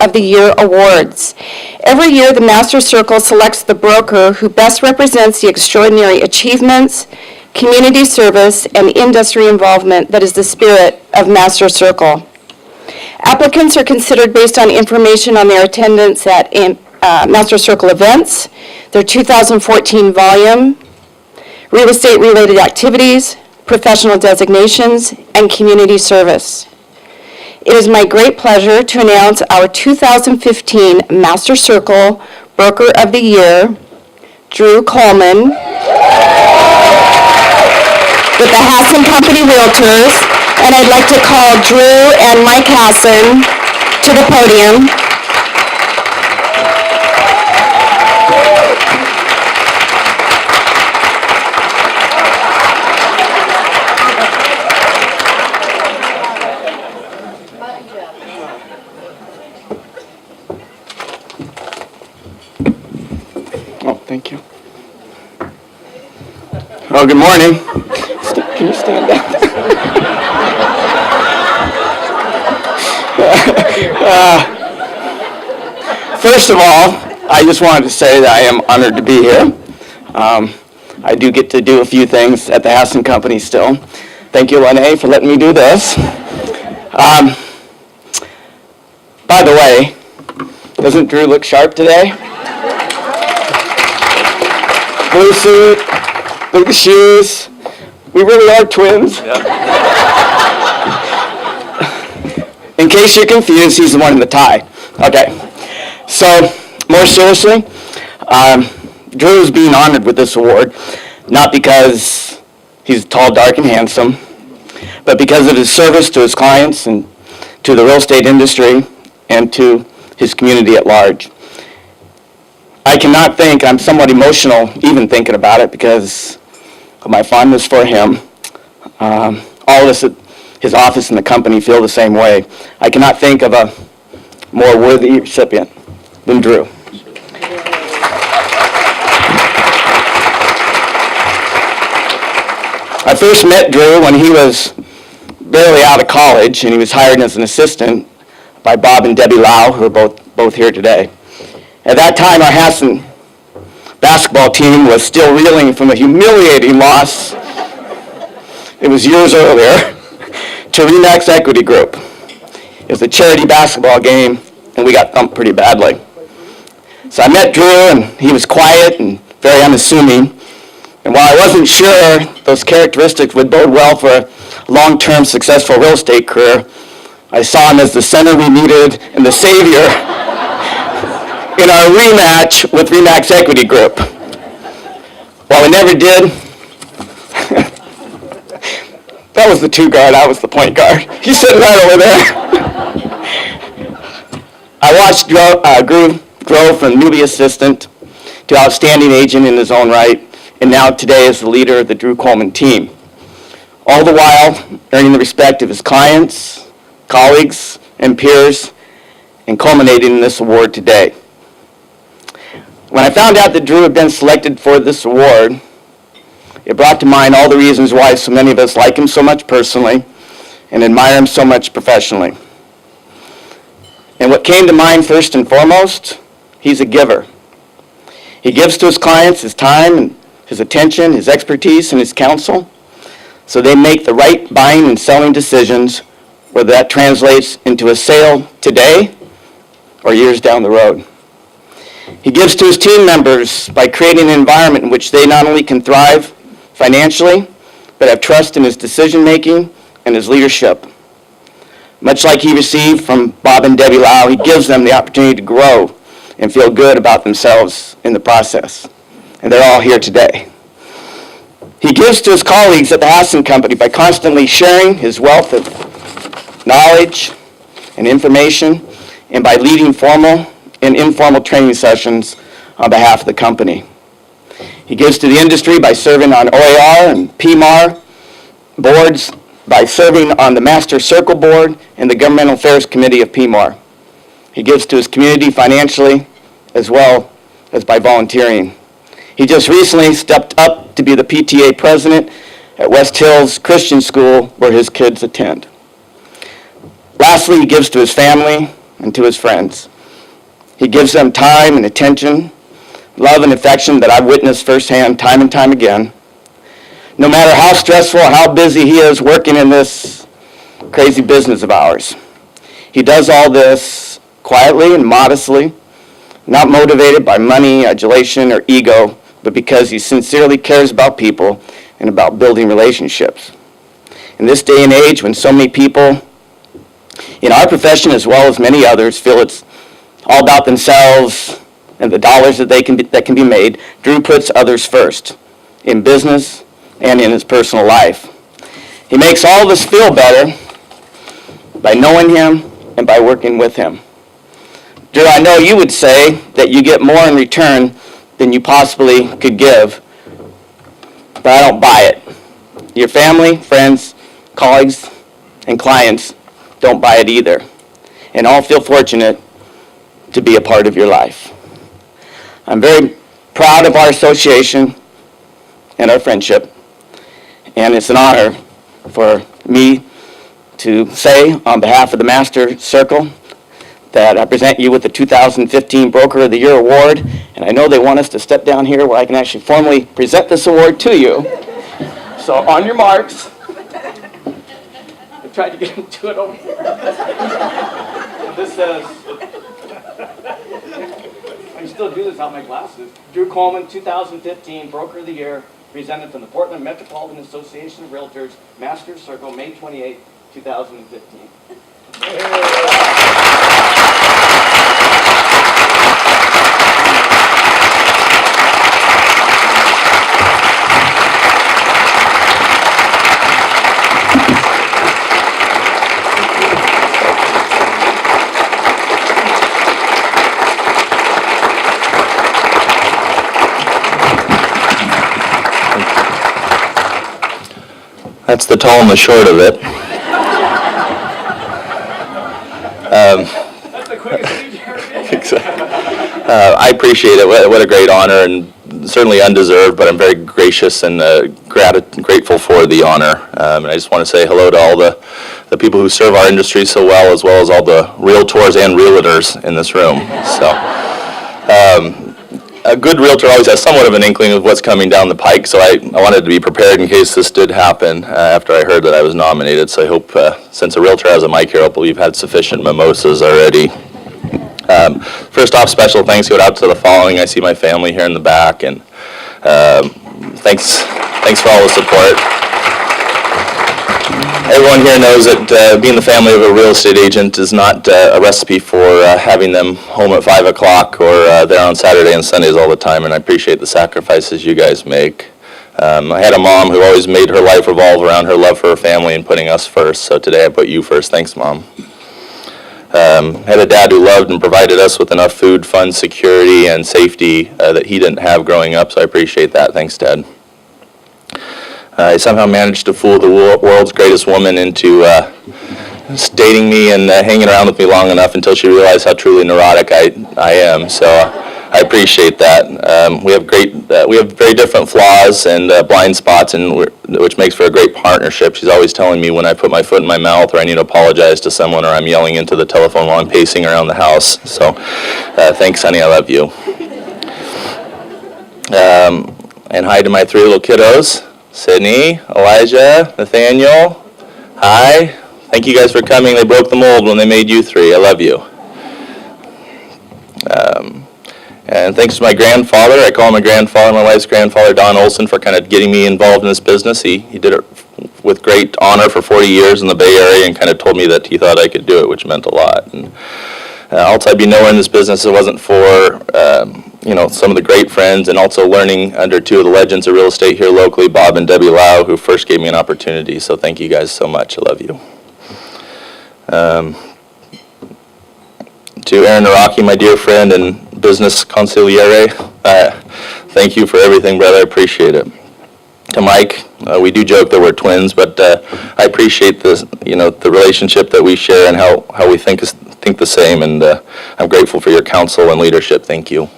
of the Year awards. Every year, the Master Circle selects the broker who best represents the extraordinary achievements, community service, and industry involvement that is the spirit of Master Circle. Applicants are considered based on information on their attendance at Master Circle events, their 2014 volume, real estate-related activities, professional designations, and community service. It is my great pleasure to announce our 2015 Master Circle Broker of the Year, Drew Coleman, with the Hassan Company Realtors, and I'd like to call Drew and Mike Hassan to the podium. Oh, thank you. Oh, good morning. Can you stand up? First of all, I just wanted to say that I am honored to be here. I do get to do a few things at the Hassan Company still. Thank you, Lene, for letting me do this. By the way, doesn't Drew look sharp today? Blue suit, look at the shoes. We really are twins. Yeah. In case you're confused, he's the one in the tie. Okay. So, more seriously, Drew is being honored with this award, not because he's tall, dark, and handsome, but because of his service to his clients and to the real estate industry and to his community at large. I cannot think, I'm somewhat emotional even thinking about it because of my fondness for him. All of us at his office and the company feel the same way. I cannot think of a more worthy recipient than Drew. I first met Drew when he was barely out of college, and he was hired as an assistant by Bob and Debbie Lau, who are both here today. At that time, our Hassan basketball team was still reeling from a humiliating loss. It was years earlier to RE/MAX Equity Group. It was a charity basketball game, and we got thumped pretty badly. So I met Drew, and he was quiet and very unassuming. And while I wasn't sure those characteristics would bode well for a long-term successful real estate career, I saw him as the center we needed and the savior in our rematch with RE/MAX Equity Group. While we never did, that was the two guard, I was the point guard. He's sitting right over there. I watched Drew grow from newbie assistant to outstanding agent in his own right, and now today is the leader of the Drew Coleman team. All the while earning the respect of his clients, colleagues, and peers, and culminating in this award today. When I found out that Drew had been selected for this award, it brought to mind all the reasons why so many of us like him so much personally and admire him so much professionally. And what came to mind first and foremost, he's a giver. He gives to his clients his time and his attention, his expertise, and his counsel, so they make the right buying and selling decisions, whether that translates into a sale today or years down the road. He gives to his team members by creating an environment in which they not only can thrive financially, but have trust in his decision-making and his leadership. Much like he received from Bob and Debbie Lau, he gives them the opportunity to grow and feel good about themselves in the process. And they're all here today. He gives to his colleagues at the Hassan Company by constantly sharing his wealth of knowledge and information, and by leading formal and informal training sessions on behalf of the company. He gives to the industry by serving on OAR and PMAR boards, by serving on the Master Circle Board and the Governmental Affairs Committee of PMAR. He gives to his community financially as well as by volunteering. He just recently stepped up to be the PTA president at West Hills Christian School where his kids attend. Lastly, he gives to his family and to his friends. He gives them time and attention, love and affection that I've witnessed firsthand time and time again. No matter how stressful, how busy he is working in this crazy business of ours, he does all this quietly and modestly, not motivated by money, adulation, or ego, but because he sincerely cares about people and about building relationships. In this day and age, when so many people in our profession, as well as many others, feel it's all about themselves and the dollars that can be made, Drew puts others first, in business and in his personal life. He makes all of us feel better by knowing him and by working with him. Drew, I know you would say that you get more in return than you possibly could give, but I don't buy it. Your family, friends, colleagues, and clients don't buy it either, and all feel fortunate to be a part of your life. I'm very proud of our association and our friendship, and it's an honor for me to say on behalf of the Master Circle that I present you with the 2015 Broker of the Year Award, and I know they want us to step down here where I can actually formally present this award to you. So on your marks, I tried to get him to it over here. This says, I can still do this without my glasses. Drew Coleman, 2015 Broker of the Year, presented from the Portland Metropolitan Association of Realtors, Master Circle, May 28, 2015. That's the tall and the short of it. That's the quickest speech you ever did. I appreciate it. What a great honor, and certainly undeserved, but I'm very gracious and grateful for the honor. And I just want to say hello to all the people who serve our industry so well as all the realtors and realtors in this room. So. A good realtor always has somewhat of an inkling of what's coming down the pike, so I wanted to be prepared in case this did happen after I heard that I was nominated. So I hope, since a realtor has a mic here, hopefully you've had sufficient mimosas already. First off, special thanks go out to the following. I see my family here in the back, and thanks for all the support. Everyone here knows that being the family of a real estate agent is not a recipe for having them home at 5 o'clock or there on Saturday and Sundays all the time, and I appreciate the sacrifices you guys make. I had a mom who always made her life revolve around her love for her family and putting us first, so today I put you first. Thanks, Mom. Had a dad who loved and provided us with enough food, fun, security, and safety that he didn't have growing up, so I appreciate that. Thanks, Dad. I somehow managed to fool the world's greatest woman into dating me and hanging around with me long enough until she realized how truly neurotic I am. So I appreciate that. We have very different flaws and blind spots, which makes for a great partnership. She's always telling me when I put my foot in my mouth, or I need to apologize to someone, or I'm yelling into the telephone while I'm pacing around the house. So thanks, honey. I love you. And hi to my 3 little kiddos. Sydney, Elijah, Nathaniel, hi. Thank you guys for coming. They broke the mold when they made you 3. I love you. And thanks to my grandfather, I call him my grandfather, my wife's grandfather, Don Olson, for kind of getting me involved in this business. He did it with great honor for 40 years in the Bay Area and kind of told me that he thought I could do it, which meant a lot. And also, I'd be nowhere in this business if it wasn't for some of the great friends, and also learning under 2 of the legends of real estate here locally, Bob and Debbie Lau, who first gave me an opportunity. So thank you guys so much. I love you. To Aaron Naraki, my dear friend and business consigliere, thank you for everything, brother. I appreciate it. To Mike, we do joke that we're twins, but I appreciate the relationship that we share and how we think the same, and I'm grateful for your counsel and leadership. Thank you.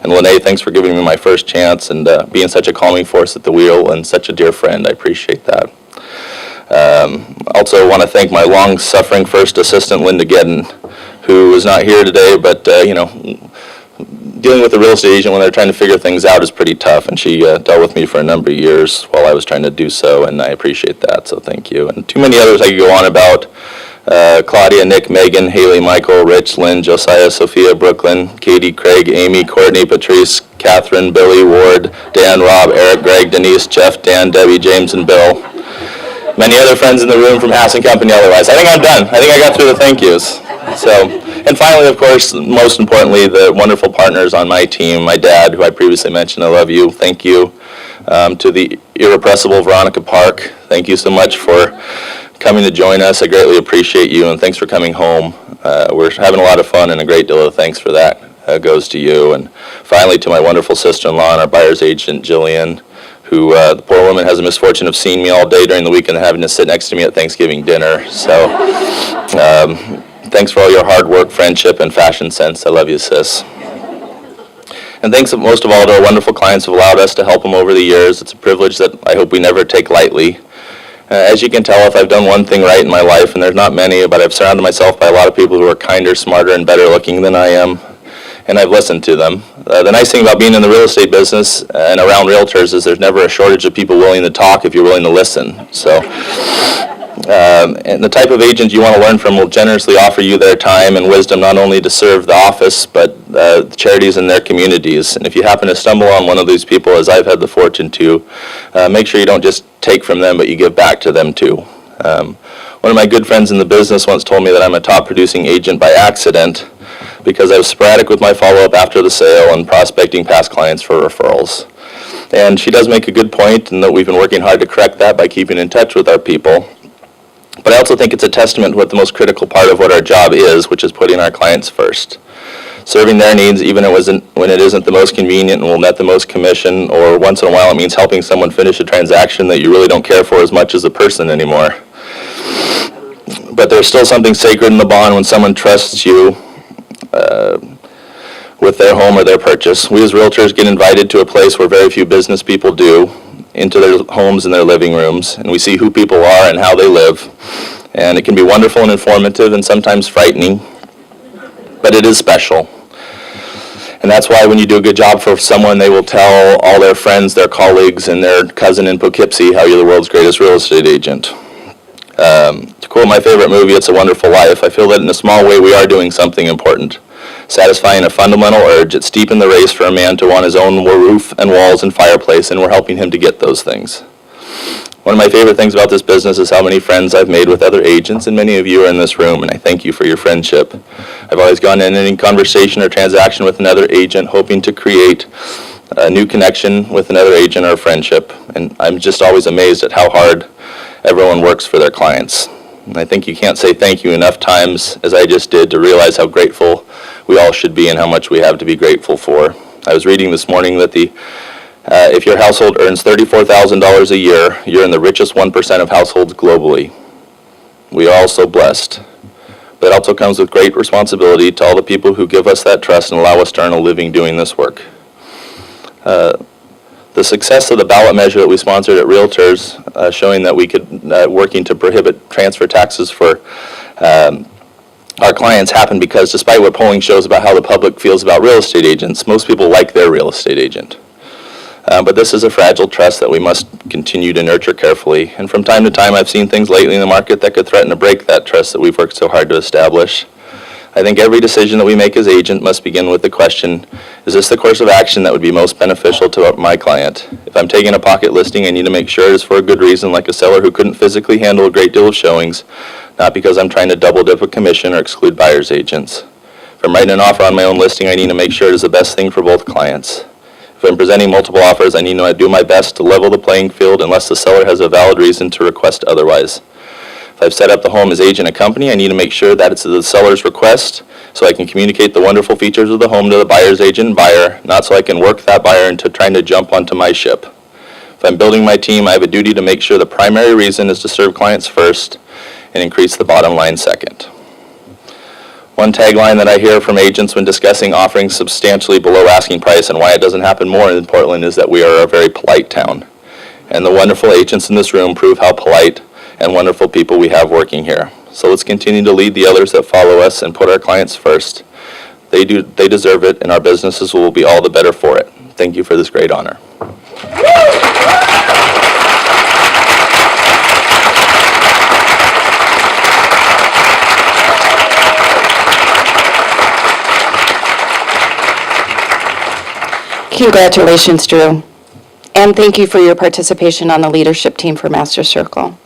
And Lene, thanks for giving me my first chance and being such a calming force at the wheel and such a dear friend. I appreciate that. Also want to thank my long-suffering first assistant, Linda Gedden, who is not here today, but, dealing with a real estate agent when they're trying to figure things out is pretty tough, and she dealt with me for a number of years while I was trying to do so, and I appreciate that, so thank you. And too many others I could go on about. Claudia, Nick, Megan, Haley, Michael, Rich, Lynn, Josiah, Sophia, Brooklyn, Katie, Craig, Amy, Courtney, Patrice, Catherine, Billy, Ward, Dan, Rob, Eric, Greg, Denise, Jeff, Dan, Debbie, James, and Bill. Many other friends in the room from Hass & Company otherwise. I think I'm done. I think I got through the thank yous. So, and finally, of course, most importantly, the wonderful partners on my team, my dad, who I previously mentioned, I love you, thank you. To the irrepressible Veronica Park, thank you so much for coming to join us. I greatly appreciate you, and thanks for coming home. We're having a lot of fun, and a great deal of thanks for that goes to you. And finally, to my wonderful sister-in-law and our buyer's agent, Jillian, who the poor woman has the misfortune of seeing me all day during the weekend and having to sit next to me at Thanksgiving dinner. So thanks for all your hard work, friendship, and fashion sense. I love you, sis. And thanks most of all to our wonderful clients who have allowed us to help them over the years. It's a privilege that I hope we never take lightly. As you can tell, if I've done one thing right in my life, and there's not many, but I've surrounded myself by a lot of people who are kinder, smarter, and better looking than I am, and I've listened to them. The nice thing about being in the real estate business and around realtors is there's never a shortage of people willing to talk if you're willing to listen. So, and the type of agent you want to learn from will generously offer you their time and wisdom not only to serve the office, but the charities in their communities. And if you happen to stumble on one of these people, as I've had the fortune to, make sure you don't just take from them, but you give back to them too. One of my good friends in the business once told me that I'm a top producing agent by accident because I was sporadic with my follow-up after the sale and prospecting past clients for referrals. And she does make a good point, and that we've been working hard to correct that by keeping in touch with our people. But I also think it's a testament to what the most critical part of what our job is, which is putting our clients first. Serving their needs even when it isn't the most convenient and will net the most commission, or once in a while it means helping someone finish a transaction that you really don't care for as much as a person anymore. But there's still something sacred in the bond when someone trusts you with their home or their purchase. We as realtors get invited to a place where very few business people do, into their homes and their living rooms, and we see who people are and how they live. And it can be wonderful and informative and sometimes frightening, but it is special. And that's why when you do a good job for someone, they will tell all their friends, their colleagues, and their cousin in Poughkeepsie how you're the world's greatest real estate agent. To quote my favorite movie, It's a Wonderful Life, I feel that in a small way we are doing something important, satisfying a fundamental urge that's deep in the race for a man to want his own roof and walls and fireplace, and we're helping him to get those things. One of my favorite things about this business is how many friends I've made with other agents, and many of you are in this room, and I thank you for your friendship. I've always gone in any conversation or transaction with another agent hoping to create a new connection with another agent or friendship, and I'm just always amazed at how hard everyone works for their clients. And I think you can't say thank you enough times, as I just did, to realize how grateful we all should be and how much we have to be grateful for. I was reading this morning that if your household earns $34,000 a year, you're in the richest 1% of households globally. We are all so blessed. But it also comes with great responsibility to all the people who give us that trust and allow us to earn a living doing this work. The success of the ballot measure that we sponsored at Realtors, showing that we could, working to prohibit transfer taxes for our clients, happened because despite what polling shows about how the public feels about real estate agents, most people like their real estate agent. But this is a fragile trust that we must continue to nurture carefully. And from time to time, I've seen things lately in the market that could threaten to break that trust that we've worked so hard to establish. I think every decision that we make as agent must begin with the question, is this the course of action that would be most beneficial to my client? If I'm taking a pocket listing, I need to make sure it is for a good reason, like a seller who couldn't physically handle a great deal of showings, not because I'm trying to double dip a commission or exclude buyer's agents. If I'm writing an offer on my own listing, I need to make sure it is the best thing for both clients. If I'm presenting multiple offers, I need to do my best to level the playing field unless the seller has a valid reason to request otherwise. If I've set up the home as agent and company, I need to make sure that it's the seller's request so I can communicate the wonderful features of the home to the buyer's agent and buyer, not so I can work that buyer into trying to jump onto my ship. If I'm building my team, I have a duty to make sure the primary reason is to serve clients first and increase the bottom line second. One tagline that I hear from agents when discussing offering substantially below asking price and why it doesn't happen more in Portland is that we are a very polite town. And the wonderful agents in this room prove how polite and wonderful people we have working here. So let's continue to lead the others that follow us and put our clients first. They deserve it, and our businesses will be all the better for it. Thank you for this great honor. Congratulations, Drew. And thank you for your participation on the leadership team for Master Circle.